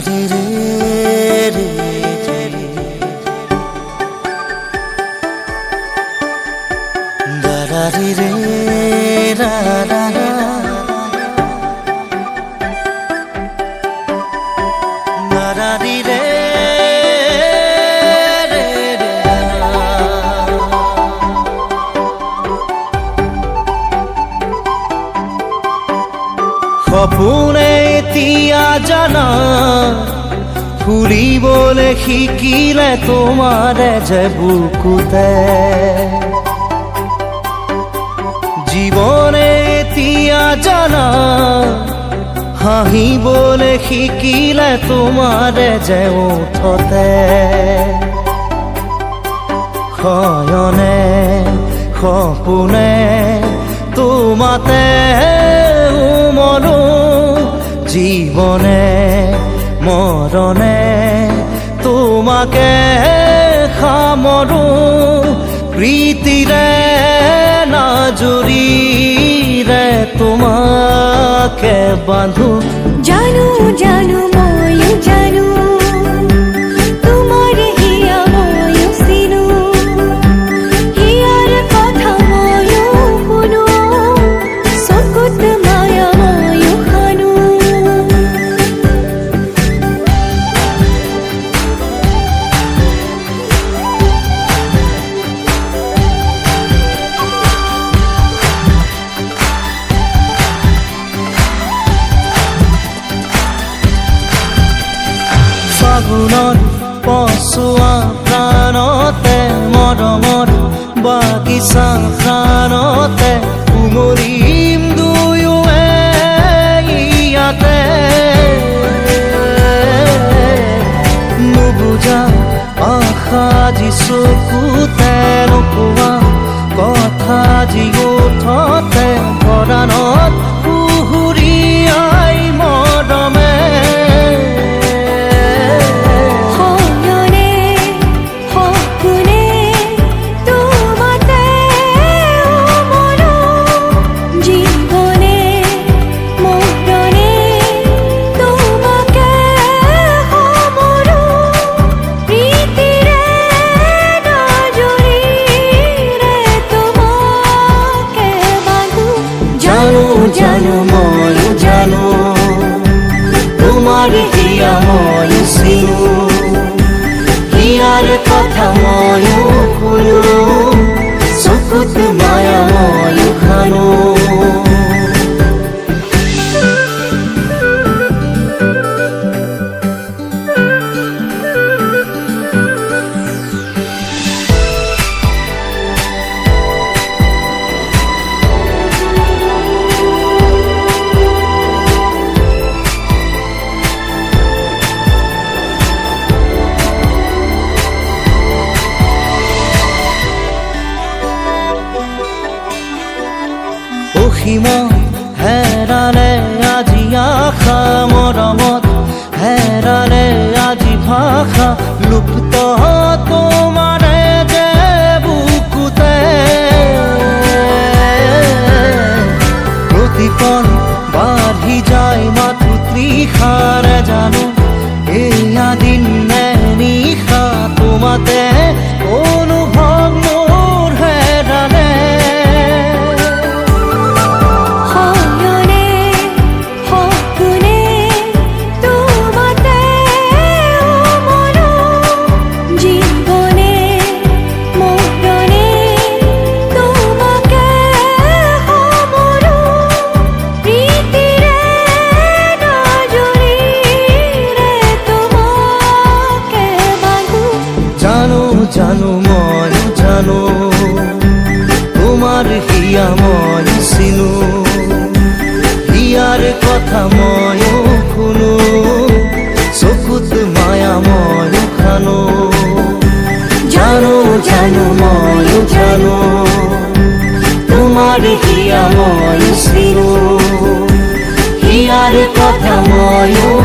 ৰে ৰে ৰে ৰে দাৰা ৰে ৰে ৰা ৰা ৰা দাৰা ৰে ৰে ৰে ৰে সপোনে এতিয়া জানা ফুৰিবলৈ শিকিলে তোমাৰে যে বুকুতে জীৱনে এতিয়া জানা হাঁহিবলৈ শিকিলে তোমাৰে যে ওঠতে শয়নে সপোনে তোমাতে মনো জীবনে মৰণে তোমাকে সামৰো প্ৰীতিৰে নাজুৰিৰে তোমাকে বান্ধো জানো জানো ময়ো জানো তোমাৰ হিয়া ময়ো চিনো হিয়াৰ কথা ময়ো শুনো চকুত মায়া ময়ো খানো ফাগুনত পচোৱা প্ৰাণতে মৰমৰ বাগিচা প্ৰাণতে উমলিম দুয়োৱে ইয়াতে নুবুজা আশা যি চকুতে নোপোৱা কথা যি ওঠতে পৰাণত পুহুৰীয়াই মৰমে জানো ময়ো জানো তোমাৰ হিয়া ময়ো চিনো হিয়াৰ কথা ময়ো শুনো চকুত মায়া ময়ো খানো অসীমত হেৰালে আজি আশা মৰমত হেৰালে আজি ভাষা লুপ্ত তোমাৰে যে বুকুতে প্ৰতিপল বাঢ়ি যায় মাথো তৃষাৰে জানো এয়া দিন নে নিশা তোমাতে অনুভৱ মোৰ হেৰালে জানো ময়ো জানো তোমাৰ হিয়া ময়ো চিনো হিয়াৰ কথা ময়ো শুনো চকুত মায়া ময়ো খানো জানো জানো ময়ো জানো তোমাৰ হিয়া ময়ো চিনো হিয়াৰ কথা ময়ো